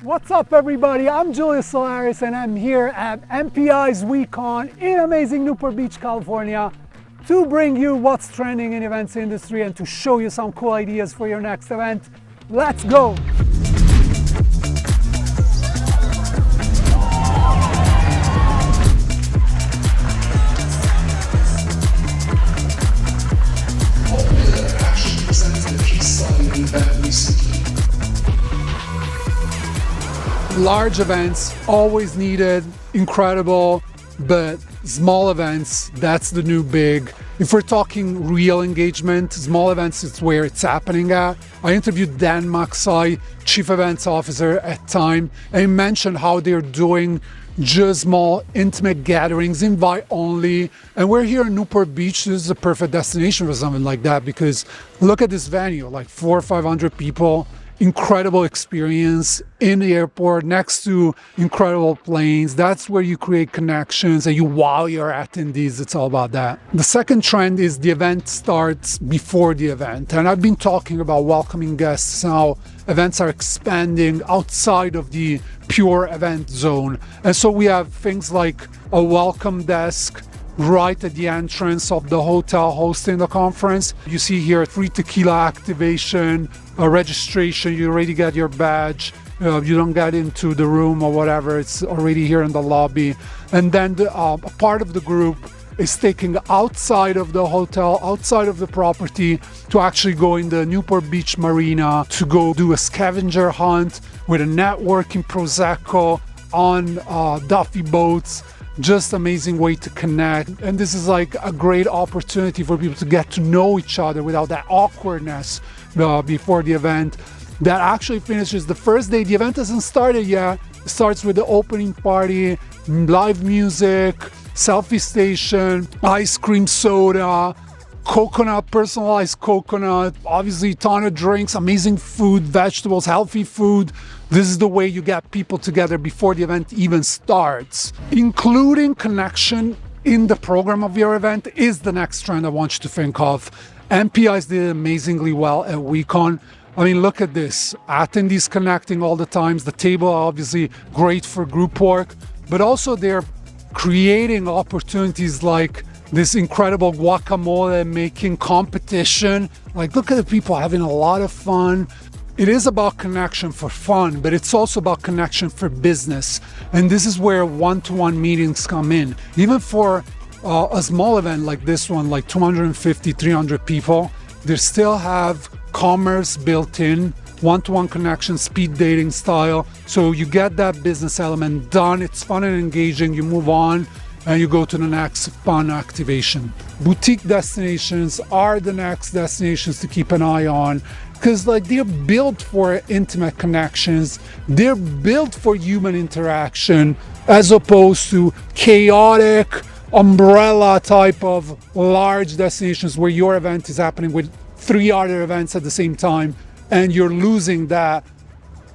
What's up everybody, I'm Julius Solaris and I'm here at MPI's WEC in amazing Newport Beach, California to bring you what's trending in events industry and to show you some cool ideas for your next event. Let's go! Large events, always needed, incredible, but small events, that's the new big. If we're talking real engagement, small events is where it's happening at. I interviewed Dan Maxai, Chief Events Officer at Time, and he mentioned how they're doing just small, intimate gatherings, invite only. And we're here in Newport Beach. This is a perfect destination for something like that because look at this venue, like 400 or 500 people. Incredible experience in the airport next to incredible planes. That's where you create connections and you wow your attendees. It's all about that. The second trend is the event starts before the event. And I've been talking about welcoming guests, how events are expanding outside of the pure event zone. And so we have things like a welcome desk right at the entrance of the hotel hosting the conference. You see here free tequila activation, a registration, you already get your badge, you don't get into the room or whatever, it's already here in the lobby. And then a part of the group is taking outside of the hotel, outside of the property to actually go in the Newport Beach Marina to go do a scavenger hunt with a networking Prosecco on Duffy boats. Just amazing way to connect. And this is like a great opportunity for people to get to know each other without that awkwardness before the event. That actually finishes the first day. The event hasn't started yet. It starts with the opening party, live music, selfie station, ice cream soda, coconut, personalized coconut, obviously a ton of drinks, amazing food, vegetables, healthy food. This is the way you get people together before the event even starts. Including connection in the program of your event is the next trend I want you to think of. MPIs did amazingly well at WEC. I mean, look at this. Attendees connecting all the times. The table obviously great for group work, but also they're creating opportunities like this incredible guacamole making competition. Like, look at the people having a lot of fun. It is about connection for fun, but it's also about connection for business. And this is where one-to-one meetings come in. Even for a small event like this one, like 250, 300 people, they still have commerce built in, one-to-one connection, speed dating style. So you get that business element done. It's fun and engaging. You move on and you go to the next fun activation. Boutique destinations are the next destinations to keep an eye on because like they're built for intimate connections. They're built for human interaction as opposed to chaotic umbrella type of large destinations where your event is happening with 3 other events at the same time and you're losing that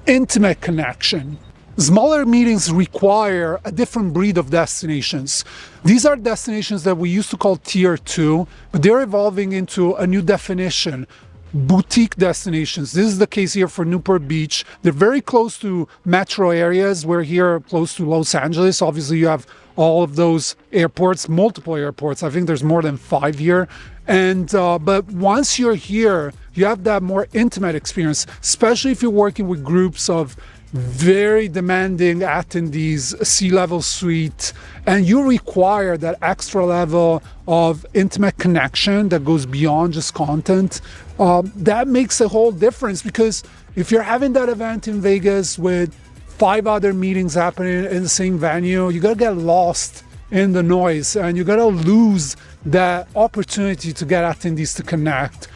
intimate connection. Smaller meetings require a different breed of destinations. These are destinations that we used to call tier 2, but they're evolving into a new definition. Boutique destinations. This is the case here for Newport Beach. They're very close to metro areas. We're here close to Los Angeles. Obviously, you have all of those airports, multiple airports. I think there's more than 5 here. And but once you're here, you have that more intimate experience, especially if you're working with groups of very demanding attendees, C-level suite, and you require that extra level of intimate connection that goes beyond just content. That makes a whole difference because if you're having that event in Vegas with 5 other meetings happening in the same venue, you gotta get lost in the noise and you gotta lose that opportunity to get attendees to connect.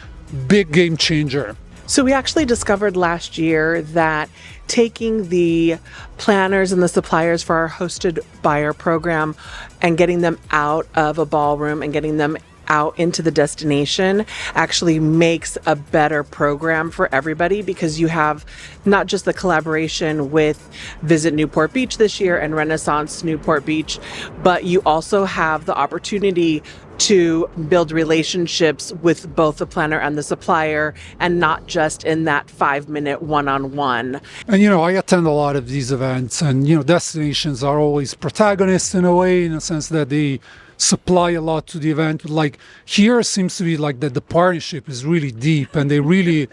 Big game changer. So we actually discovered last year that taking the planners and the suppliers for our hosted buyer program and getting them out of a ballroom and getting them out into the destination actually makes a better program for everybody because you have not just the collaboration with Visit Newport Beach this year and Renaissance Newport Beach, but you also have the opportunity to build relationships with both the planner and the supplier, and not just in that 5-minute one-on-one. And, I attend a lot of these events, and, destinations are always protagonists in a way, in a sense that they supply a lot to the event. Like here seems to be like that the partnership is really deep, and they really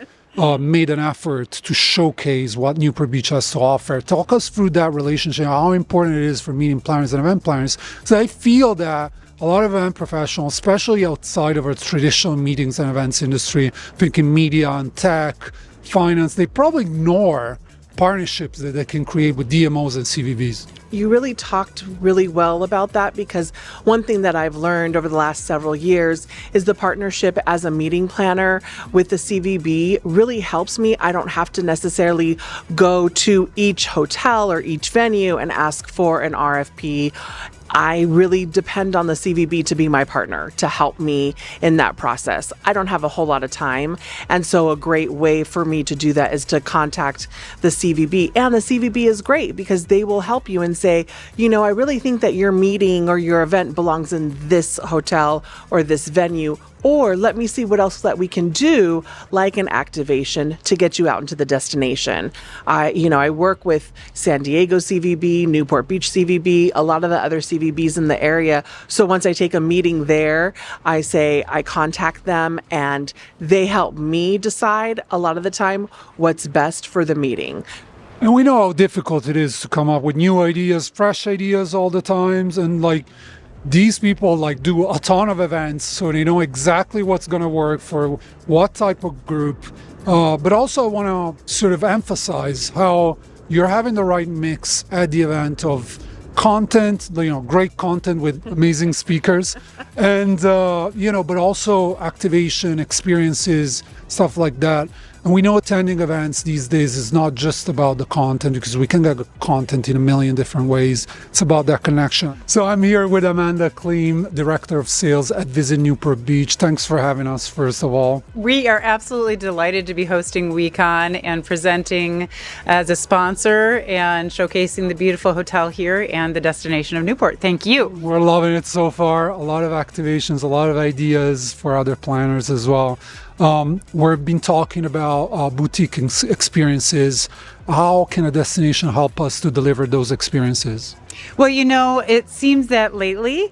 made an effort to showcase what Newport Beach has to offer. Talk us through that relationship, how important it is for meeting planners and event planners. So I feel that a lot of event professionals, especially outside of our traditional meetings and events industry, thinking media and tech, finance, they probably ignore partnerships that they can create with DMOs and CVBs. You really talked really well about that, because one thing that I've learned over the last several years is the partnership as a meeting planner with the CVB really helps me. I don't have to necessarily go to each hotel or each venue and ask for an RFP. I really depend on the CVB to be my partner, to help me in that process. I don't have a whole lot of time, and so a great way for me to do that is to contact the CVB. And the CVB is great because they will help you and say, I really think that your meeting or your event belongs in this hotel or this venue, or let me see what else that we can do, like an activation to get you out into the destination. I work with San Diego CVB, Newport Beach CVB, a lot of the other CVBs in the area. So once I take a meeting there, I contact them, and they help me decide a lot of the time what's best for the meeting. And we know how difficult it is to come up with new ideas, fresh ideas all the times, and these people do a ton of events, so they know exactly what's going to work for what type of group. But also I want to sort of emphasize how you're having the right mix at the event of content, great content with amazing speakers, and but also activation, experiences, stuff like that. And we know attending events these days is not just about the content, because we can get content in a million different ways. It's about that connection. So I'm here with Amanda Kleem, Director of Sales at Visit Newport Beach. Thanks for having us, first of all. We are absolutely delighted to be hosting WECon and presenting as a sponsor and showcasing the beautiful hotel here and the destination of Newport. Thank you. We're loving it so far. A lot of activations, a lot of ideas for other planners as well. We've been talking about boutique experiences. How can a destination help us to deliver those experiences? Well, it seems that lately,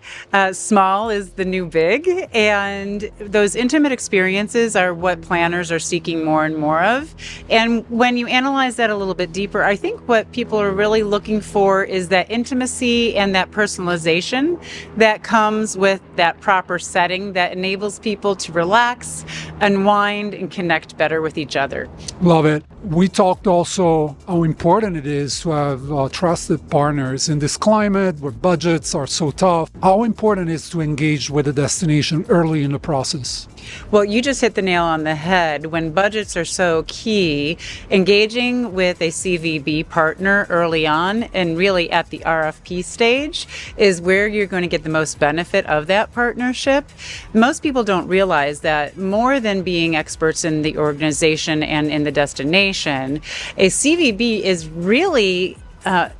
small is the new big, and those intimate experiences are what planners are seeking more and more of. And when you analyze that a little bit deeper, I think what people are really looking for is that intimacy and that personalization that comes with that proper setting that enables people to relax, unwind, and connect better with each other. Love it. We talked also how important it is to have trusted partners in this climate where budgets are so tough. How important it is to engage with a destination early in the process? Well, you just hit the nail on the head. When budgets are so key, engaging with a CVB partner early on and really at the RFP stage is where you're going to get the most benefit of that partnership. Most people don't realize that more than being experts in the organization and in the destination, a CVB is really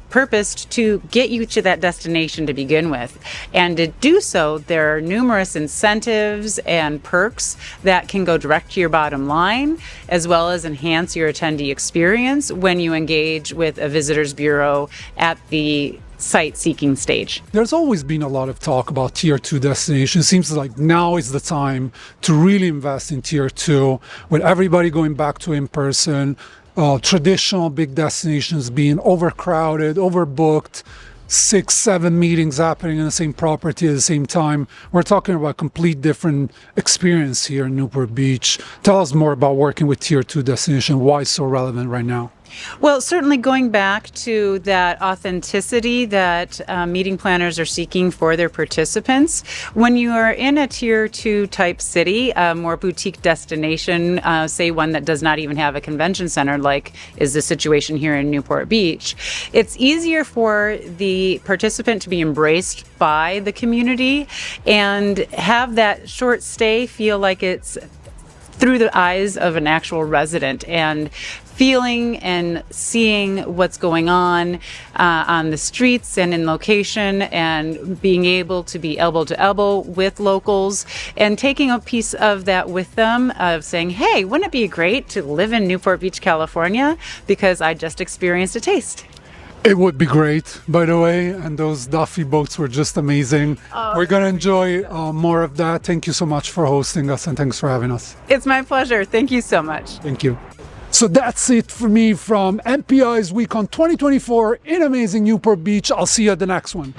purposed to get you to that destination to begin with. And to do so, there are numerous incentives and perks that can go direct to your bottom line, as well as enhance your attendee experience when you engage with a visitors bureau at the site-seeking stage. There's always been a lot of talk about Tier 2 destinations. Seems like now is the time to really invest in Tier 2, with everybody going back to in-person, traditional big destinations being overcrowded, overbooked, 6-7 meetings happening in the same property at the same time. We're talking about a complete different experience here in Newport Beach. Tell us more about working with Tier 2 destination, why it's so relevant right now. Well, certainly going back to that authenticity that meeting planners are seeking for their participants. When you are in a Tier 2 type city, a more boutique destination, say one that does not even have a convention center, like is the situation here in Newport Beach, it's easier for the participant to be embraced by the community and have that short stay feel like it's through the eyes of an actual resident, and feeling and seeing what's going on the streets and in location, and being able to be elbow to elbow with locals and taking a piece of that with them, of saying, hey, wouldn't it be great to live in Newport Beach, California, because I just experienced a taste. It would be great, by the way, and those Duffy boats were just amazing. We're going to enjoy more of that. Thank you so much for hosting us, and thanks for having us. It's my pleasure. Thank you so much. Thank you. So that's it for me from MPI's Week on 2024 in amazing Newport Beach. I'll see you at the next one.